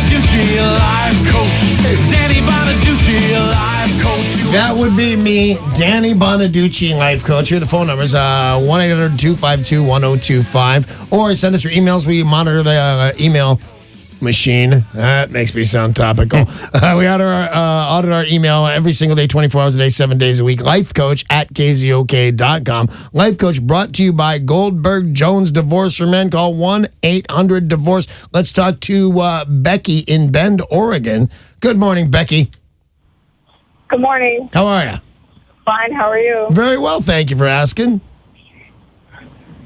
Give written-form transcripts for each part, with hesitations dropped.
Bonaduce, life coach. Danny Bonaduce, life coach. That would be me, Danny Bonaduce, life coach. Here are the phone numbers, 1-800-252-1025. Or send us your emails. We monitor the email machine. That makes me sound topical. We audit our email every single day, 24 hours a day, 7 days a week. Lifecoach at KZOK.com. Life Coach brought to you by Goldberg Jones Divorce for Men. Call 1-800-DIVORCE. Let's talk to Becky in Bend, Oregon. Good morning, Becky. Good morning. How are you? Fine. How are you? Very well, thank you for asking.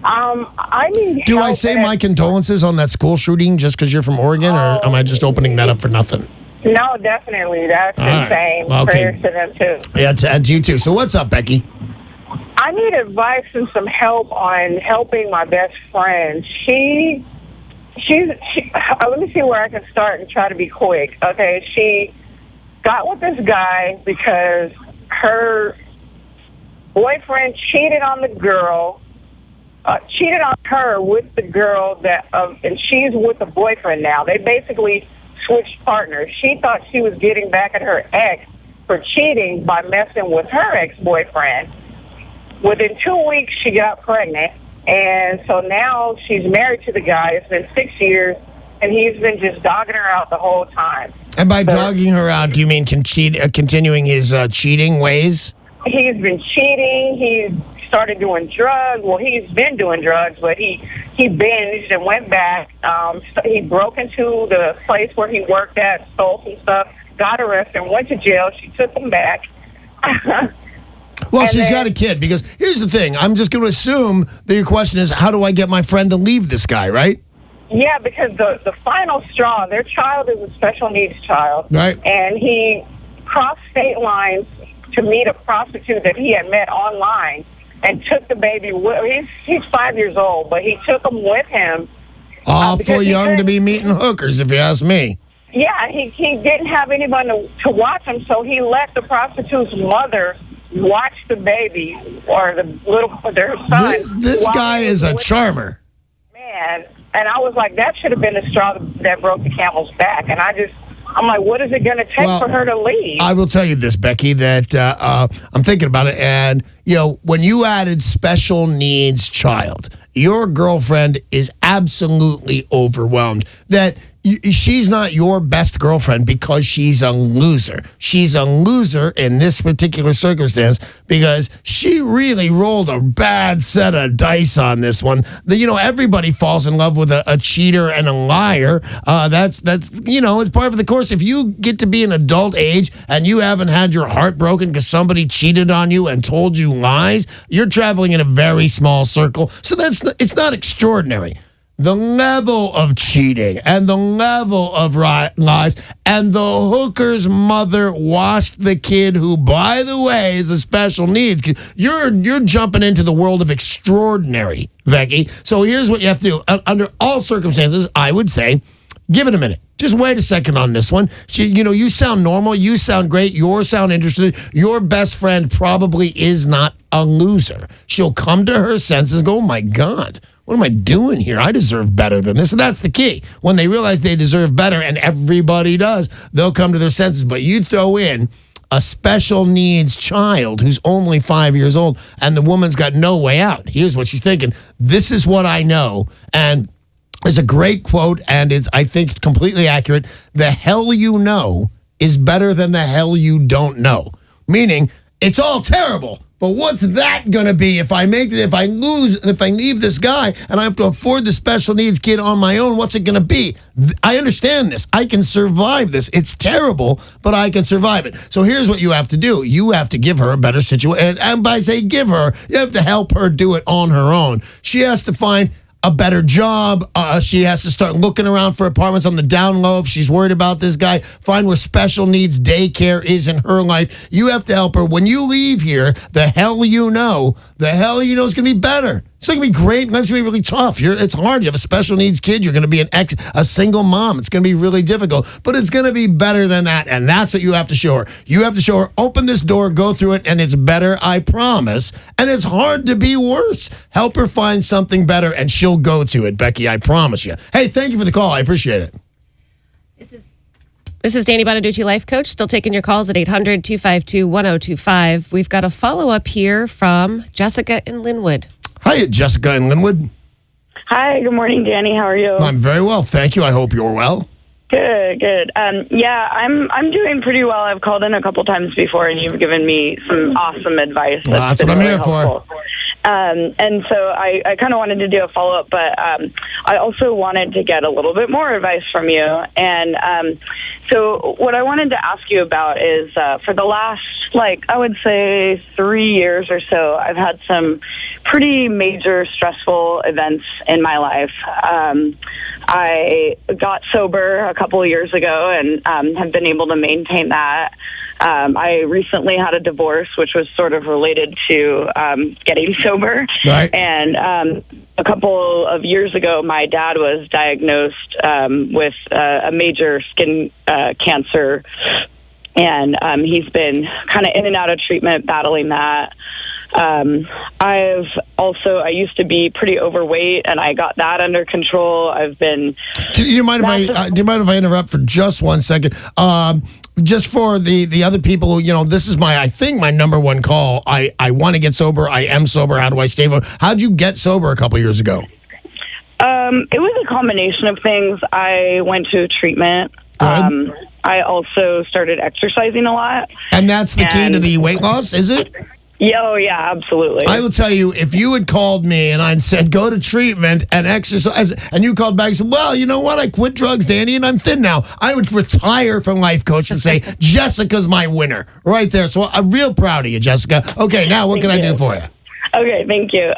I need Do help I say my condolences on that school shooting just because you're from Oregon, or am I just opening that up for nothing? No, definitely. That's insane. Right. Okay. Prayers to them, too. Yeah, to you too. So what's up, Becky? I need advice and some help on helping my best friend. She's let me see where I can start and try to be quick. Okay, she got with this guy because her boyfriend cheated on the girl. Cheated on her with the girl and she's with the boyfriend now. They basically switched partners. She thought she was getting back at her ex for cheating by messing with her ex-boyfriend. Within 2 weeks, she got pregnant, and so now she's married to the guy. It's been 6 years, and he's been just dogging her out the whole time. And by dogging her out, do you mean continuing his cheating ways? He's been cheating. He's started doing drugs. Well, he's been doing drugs, but he binged and went back. He broke into the place where he worked at, stole some stuff, got arrested, and went to jail. She took him back. Well, she's got a kid, because here's the thing. I'm just going to assume that your question is, how do I get my friend to leave this guy, right? Yeah, because the final straw, their child is a special needs child. Right. And he crossed state lines to meet a prostitute that he had met online. And took the baby he's 5 years old, but he took him with him. Awful young to be meeting hookers, if you ask me. Yeah, he didn't have anyone to watch him, so he let the prostitute's mother watch the baby, or their son. This guy is a charmer. Man, and I was like, that should have been the straw that broke the camel's back. And I'm like, what is it going to take for her to leave? I will tell you this, Becky, that I'm thinking about it. And, when you added special needs child, your girlfriend is absolutely overwhelmed that she's not your best girlfriend because she's a loser. She's a loser in this particular circumstance because she really rolled a bad set of dice on this one. Everybody falls in love with a cheater and a liar. That's it's part of the course. If you get to be an adult age and you haven't had your heart broken because somebody cheated on you and told you lies, you're traveling in a very small circle. So it's not extraordinary. The level of cheating and the level of lies, and the hooker's mother washed the kid, who, by the way, is a special needs. You're jumping into the world of extraordinary, Becky. So here's what you have to do. Under all circumstances, I would say, give it a minute. Just wait a second on this one. You sound normal. You sound great. You sound interested. Your best friend probably is not a loser. She'll come to her senses and go, oh, my God. What am I doing here? I deserve better than this. And that's the key. When they realize they deserve better, and everybody does, they'll come to their senses. But you throw in a special needs child who's only 5 years old, and the woman's got no way out. Here's what she's thinking. This is what I know. And there's a great quote, and I think it's completely accurate. The hell you know is better than the hell you don't know. Meaning, it's all terrible. But what's that going to be if I leave this guy and I have to afford the special needs kid on my own? What's it going to be? I understand this. I can survive this. It's terrible, but I can survive it. So here's what you have to do. You have to give her a better situation. And by saying give her, you have to help her do it on her own. She has to find a better job. She has to start looking around for apartments on the down low if she's worried about this guy. Find where special needs daycare is in her life. You have to help her. When you leave here, the hell you know is going to be better. It's not going to be great. It's going to be really tough. It's hard. You have a special needs kid. You're going to be a single mom. It's going to be really difficult. But it's going to be better than that. And that's what you have to show her. You have to show her, open this door, go through it, and it's better, I promise. And it's hard to be worse. Help her find something better, and she'll go to it, Becky. I promise you. Hey, thank you for the call. I appreciate it. This is Danny Bonaduce, life coach, still taking your calls at 800-252-1025. We've got a follow-up here from Jessica in Linwood. Hi, Jessica in Linwood. Hi, good morning, Danny. How are you? I'm very well, thank you. I hope you're well. Good. Yeah, I'm doing pretty well. I've called in a couple times before, and you've given me some awesome advice. Well, that's what I'm here for. And so I kind of wanted to do a follow-up, but I also wanted to get a little bit more advice from you. And so what I wanted to ask you about is for the last, I would say 3 years or so, I've had some pretty major stressful events in my life. I got sober a couple of years ago and have been able to maintain that. I recently had a divorce, which was sort of related to getting sober. Right. And a couple of years ago, my dad was diagnosed with a major skin cancer. And he's been kind of in and out of treatment, battling that. I used to be pretty overweight, and I got that under control. I've been. Do you mind if I interrupt for just 1 second? Just for the other people, this is I think my number one call. I want to get sober. I am sober. How do I stay sober? How'd you get sober a couple years ago? It was a combination of things. I went to treatment. I also started exercising a lot. And that's the key to the weight loss, is it? Yeah, absolutely. I will tell you, if you had called me and I'd said, go to treatment and exercise, and you called back and said, well, you know what? I quit drugs, Danny, and I'm thin now. I would retire from life coach and say, Jessica's my winner right there. So I'm real proud of you, Jessica. Okay, now what can I do for you? Okay, thank you.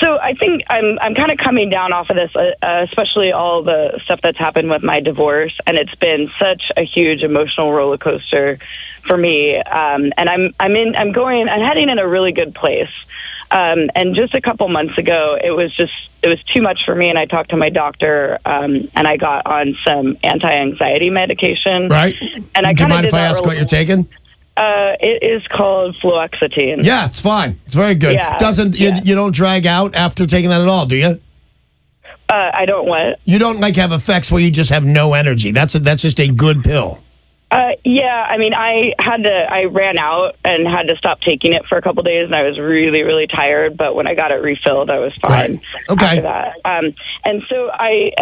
So I think I'm kind of coming down off of this, especially all the stuff that's happened with my divorce, and it's been such a huge emotional roller coaster for me. And I'm heading in a really good place. And just a couple months ago, it was too much for me, and I talked to my doctor, and I got on some anti-anxiety medication. Right. And Do you mind if I ask what you're taking? It is called fluoxetine. Yeah, it's fine. It's very good. Yeah, you don't drag out after taking that at all, do you? I don't what? You don't have effects where you just have no energy. That's just a good pill. Yeah, I mean, I ran out and had to stop taking it for a couple days, and I was really, really tired. But when I got it refilled, I was fine. Right. Okay. After that. And so I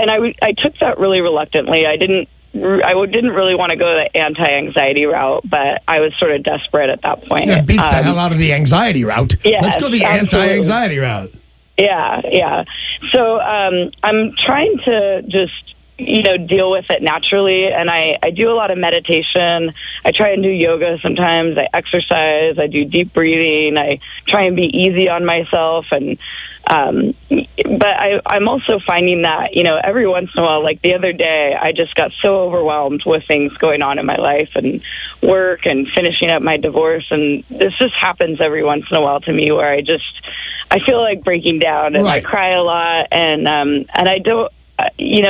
took that really reluctantly. I didn't really want to go the anti-anxiety route, but I was sort of desperate at that point. Yeah, beats the hell out of the anxiety route. Yeah, let's go the anti-anxiety route. Yeah. So I'm trying to just deal with it naturally, and I do a lot of meditation. I try and do yoga sometimes. I exercise. I do deep breathing. I try and be easy on myself, and but I'm also finding that every once in a while, like the other day, I just got so overwhelmed with things going on in my life and work and finishing up my divorce, and this just happens every once in a while to me where I feel like breaking down, and I cry a lot, and I don't. And you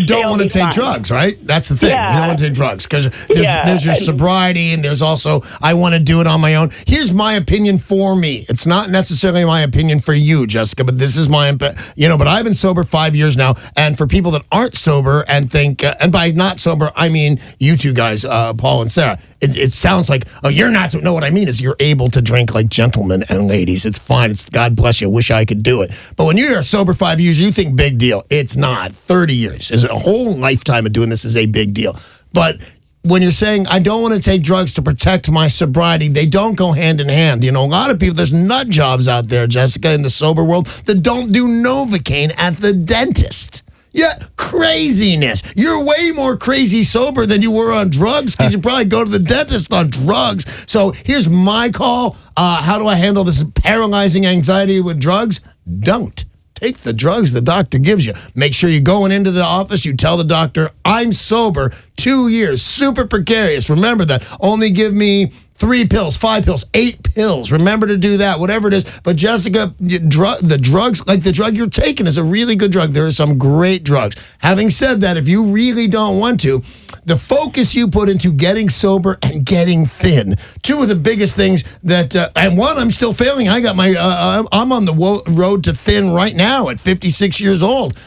don't want to take drugs, right? That's the thing. Yeah. You don't want to take drugs because there's your sobriety, and there's also I want to do it on my own. Here's my opinion for me. It's not necessarily my opinion for you, Jessica, but this is my but I've been sober 5 years now, and for people that aren't sober and think, and by not sober, I mean you two guys, Paul and Sarah. It sounds like, oh, you're not. No, what I mean is you're able to drink like gentlemen and ladies. It's fine. It's God bless you. Wish I could do it. But when you're sober 5 years, you think big deal. It's not. 30 years is a whole lifetime of doing this is a big deal. But when you're saying, I don't want to take drugs to protect my sobriety, they don't go hand in hand. A lot of people, there's nut jobs out there, Jessica, in the sober world that don't do Novocaine at the dentist. Yeah, craziness. You're way more crazy sober than you were on drugs because you probably go to the dentist on drugs. So here's my call. How do I handle this paralyzing anxiety with drugs? Don't. Take the drugs the doctor gives you. Make sure you're going into the office. You tell the doctor, I'm sober, 2 years, super precarious. Remember that. Only give me 3 pills, 5 pills, 8 pills. Remember to do that, whatever it is. But Jessica, the drugs, like the drug you're taking is a really good drug. There are some great drugs. Having said that, if you really don't want to, the focus you put into getting sober and getting thin, 2 of the biggest things that, and one, I'm still failing. I got I'm on the road to thin right now at 56 years old.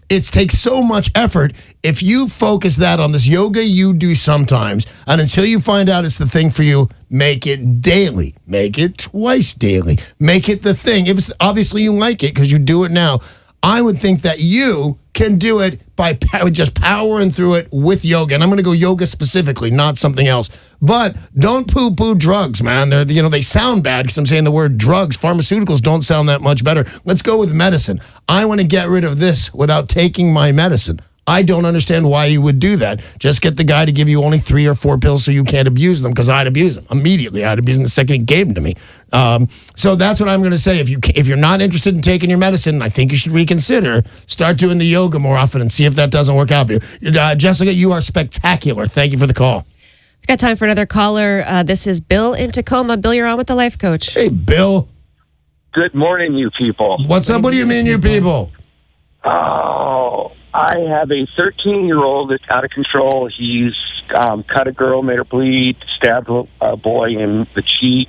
it takes so much effort. If you focus that on this yoga you do sometimes, and until you find out it's the thing for you, make it daily. Make it twice daily. Make it the thing. If it's, obviously you like it because you do it now. I would think that you can do it by just powering through it with yoga. And I'm going to go yoga specifically, not something else. But don't poo-poo drugs, man. They sound bad because I'm saying the word drugs. Pharmaceuticals don't sound that much better. Let's go with medicine. I want to get rid of this without taking my medicine. I don't understand why you would do that. Just get the guy to give you only 3 or 4 pills so you can't abuse them, because I'd abuse them immediately. I'd abuse them the second he gave them to me. So that's what I'm going to say. If you're not interested in taking your medicine, I think you should reconsider. Start doing the yoga more often and see if that doesn't work out for you. Jessica, you are spectacular. Thank you for the call. We've got time for another caller. This is Bill in Tacoma. Bill, you're on with the Life Coach. Hey, Bill. Good morning, you people. What's up? What do you mean, you people? Oh, I have a 13-year-old that's out of control. He's cut a girl, made her bleed, stabbed a boy in the cheek,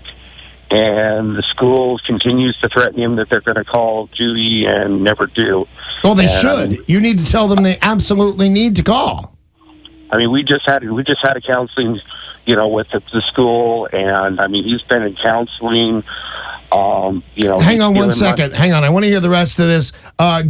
and the school continues to threaten him that they're going to call Judy and never do. Well, they should. You need to tell them they absolutely need to call. I mean, we just had a counseling, with the school, and I mean, he's been in counseling. Hang on one second. Hang on. I want to hear the rest of this.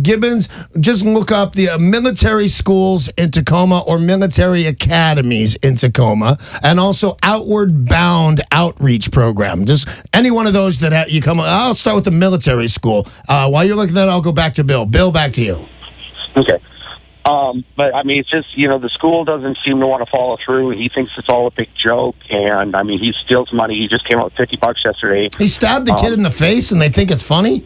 Gibbons, just look up the military schools in Tacoma or military academies in Tacoma, and also Outward Bound Outreach Program. Just any one of those that you come. I'll start with the military school. While you're looking at that, I'll go back to Bill. Bill, back to you. Okay. But I mean, it's just, the school doesn't seem to want to follow through. He thinks it's all a big joke. And I mean, he steals money. He just came out with $50 yesterday. He stabbed the kid in the face and they think it's funny?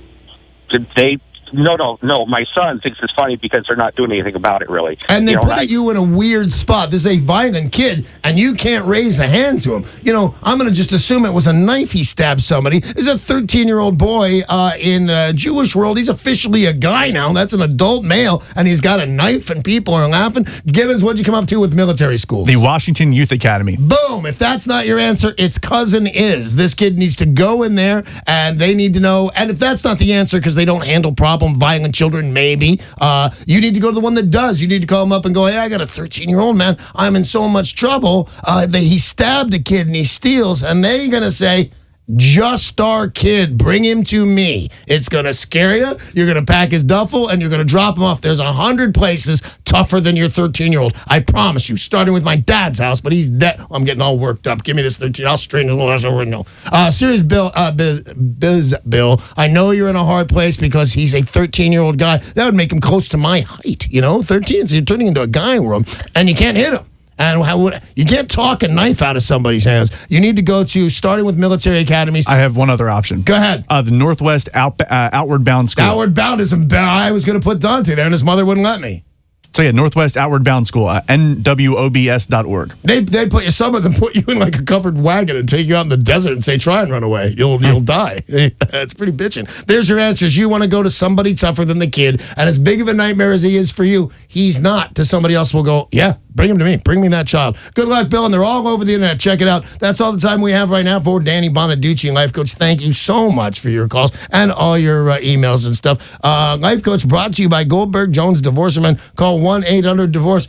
No. My son thinks it's funny because they're not doing anything about it, really. And they put you in a weird spot. This is a violent kid, and you can't raise a hand to him. I'm going to just assume it was a knife he stabbed somebody. This is a 13-year-old boy in the Jewish world. He's officially a guy now. That's an adult male, and he's got a knife, and people are laughing. Gibbons, what'd you come up to with military schools? The Washington Youth Academy. Boom. If that's not your answer, its cousin is. This kid needs to go in there, and they need to know. And if that's not the answer because they don't handle problems, violent children, maybe. You need to go to the one that does. You need to call him up and go, hey, I got a 13-year-old, man. I'm in so much trouble. He stabbed a kid and he steals. And they're going to say, just our kid. Bring him to me. It's going to scare you. You're going to pack his duffel and you're going to drop him off. There's 100 places tougher than your 13-year-old. I promise you, starting with my dad's house, but he's dead. I'm getting all worked up. Give me this 13. I'll straighten his little ass over and no. Serious Bill, Bill, I know you're in a hard place because he's a 13-year-old guy. That would make him close to my height, 13, so you're turning into a guy room, and you can't hit him. And you can't talk a knife out of somebody's hands. You need to go to, starting with military academies. I have one other option. Go ahead. The Northwest Outward Bound School. Outward Bound is I was going to put Dante there, and his mother wouldn't let me. So yeah, Northwest Outward Bound School, nwobs.org. They put you. Some of them put you in like a covered wagon and take you out in the desert and say, "Try and run away. You'll die." It's pretty bitching. There's your answers. You want to go to somebody tougher than the kid, and as big of a nightmare as he is for you, he's not. To somebody else will go, yeah, bring him to me. Bring me that child. Good luck, Bill, and they're all over the internet. Check it out. That's all the time we have right now for Danny Bonaduce, Life Coach. Thank you so much for your calls and all your emails and stuff. Life Coach brought to you by Goldberg Jones Divorceman. Call 1-800-DIVORCE.